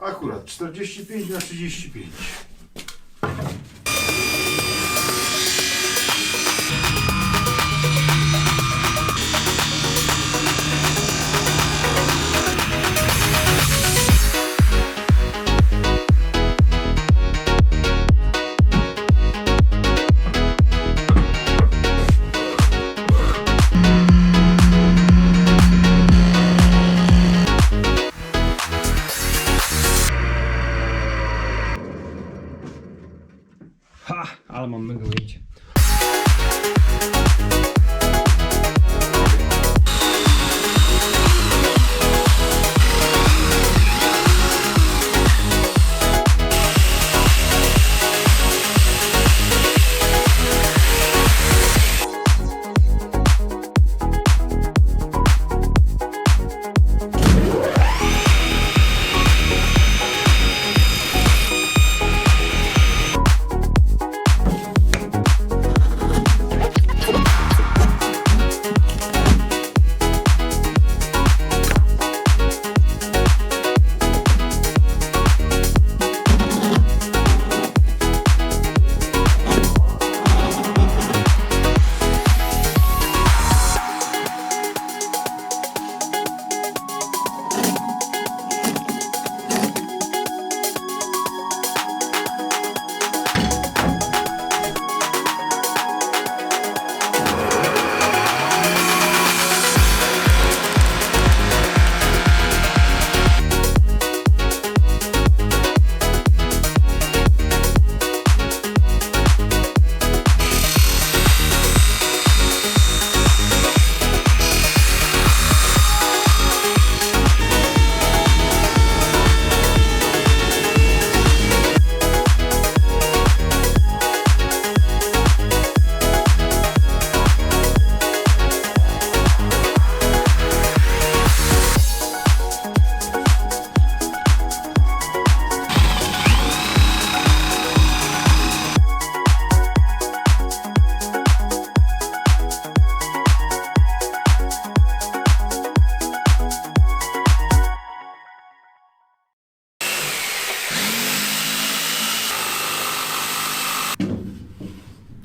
Akurat 45×35. Ha, ale mam mega ujęcie.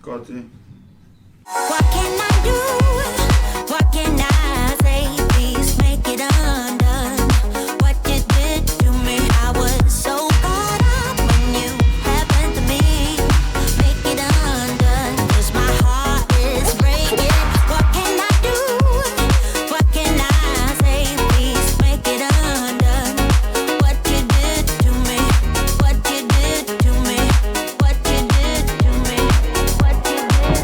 Koty. What can I do? What can I say? Please make it undone. What you did to me, I was so caught up when you happened to me. Make it undone, 'cause my heart is breaking. What can I do? What can I say? Please make it undone. What you did to me, what you did to me, what you did to me, what you did.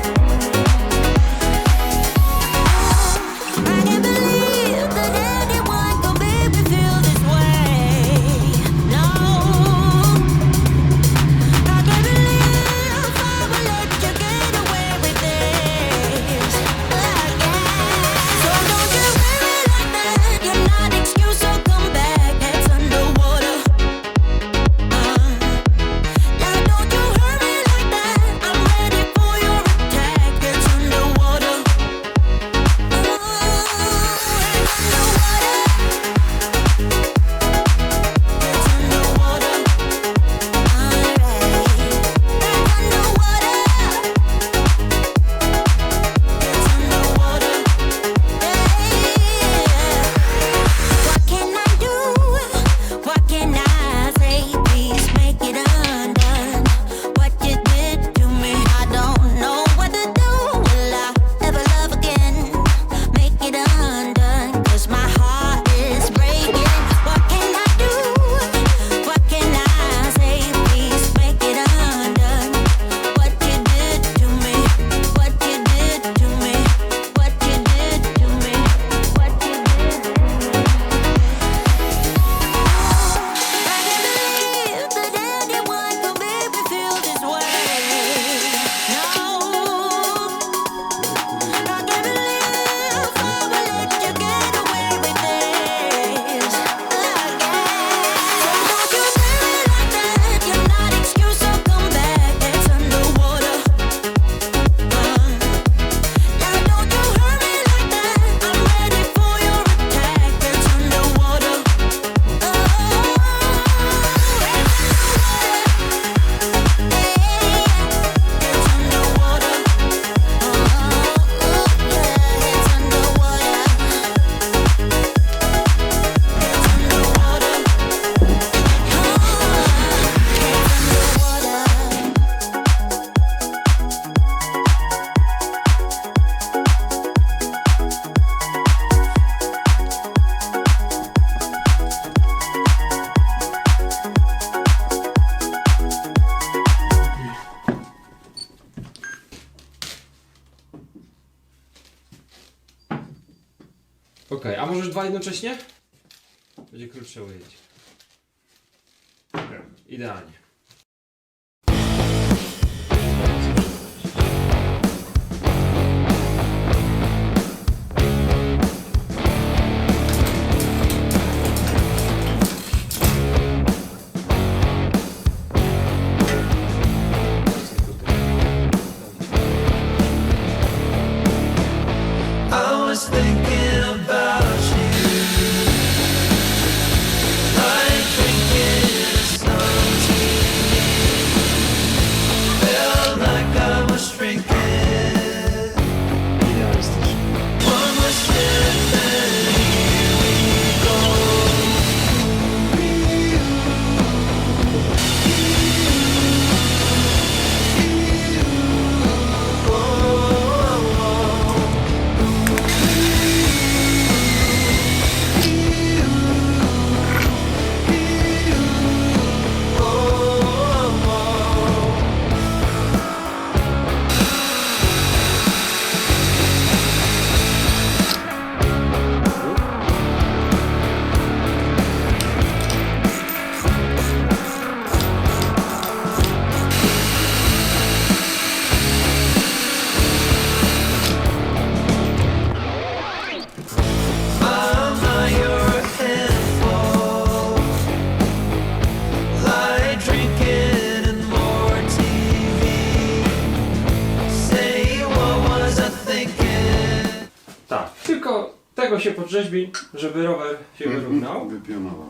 Założysz dwa jednocześnie? Będzie krótsze ujęcie. Idealnie. Tak, tylko tego się podrzeźbi, żeby rower się wyrównał. Wypionował.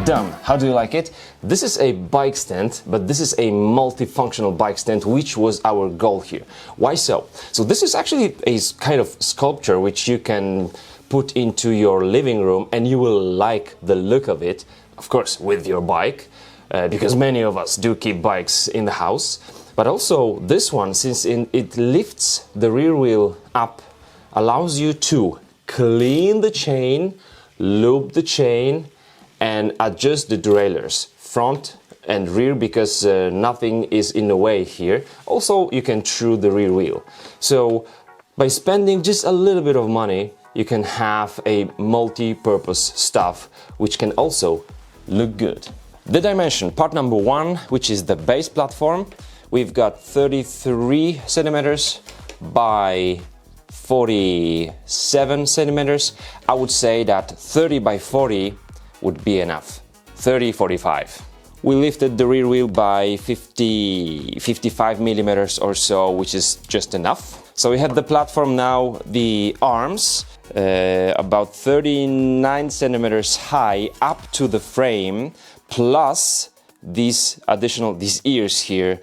Done. How do you like it? This is a bike stand, but this is a multifunctional bike stand, which was our goal here. Why so? So this is actually a kind of sculpture which you can put into your living room and you will like the look of it, of course, with your bike, because many of us do keep bikes in the house. But also this one, since it lifts the rear wheel up, allows you to clean the chain, loop the chain, and adjust the derailleurs, front and rear, because nothing is in the way here. Also, you can through the rear wheel. So by spending just a little bit of money, you can have a multi-purpose stuff which can also look good. The dimension, part number one, which is the base platform, we've got 33 centimeters by 47 centimeters. I would say that 30 by 40 would be enough. 30-45. We lifted the rear wheel by 55 millimeters or so, which is just enough. So we have the platform now, the arms, about 39 centimeters high up to the frame, plus these ears here,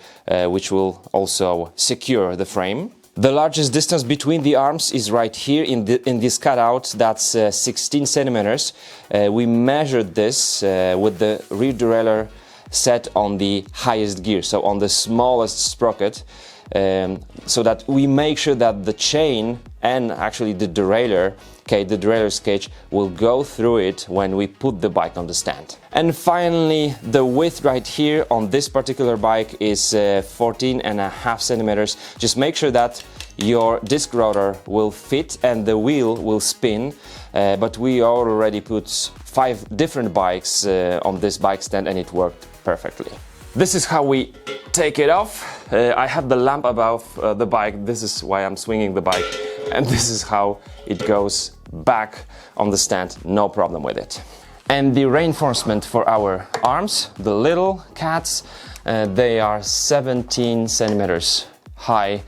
which will also secure the frame. The largest distance between the arms is right here in this cutout. That's 16 centimeters. We measured this with the rear derailleur set on the highest gear, so on the smallest sprocket, so that we make sure that the chain and actually the derailleur, the derailleur's cage, will go through it when we put the bike on the stand. And finally, the width right here on this particular bike is 14.5 centimeters. Just make sure that your disc rotor will fit and the wheel will spin, but we already put 5 different bikes on this bike stand and it worked perfectly. This is how we take it off. I have the lamp above the bike. This is why I'm swinging the bike, and this is how it goes back on the stand, no problem with it. And the reinforcement for our arms, the little cats, they are 17 centimeters high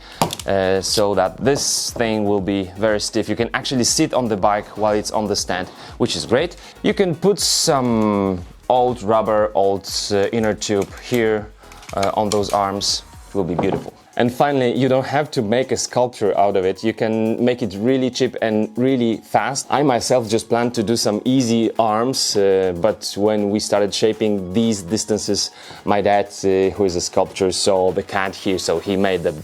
so that this thing will be very stiff. You can actually sit on the bike while it's on the stand, which is great. You can put some old rubber, old inner tube here on those arms. It will be beautiful. And finally, you don't have to make a sculpture out of it. You can make it really cheap and really fast. I myself just planned to do some easy arms, but when we started shaping these distances, my dad, who is a sculptor, saw the cat here, so he made the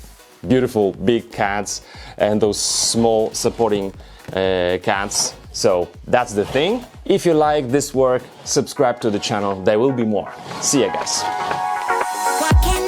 beautiful big cats and those small supporting cats. So that's the thing. If you like this work, subscribe to the channel. There will be more. See ya, guys. What can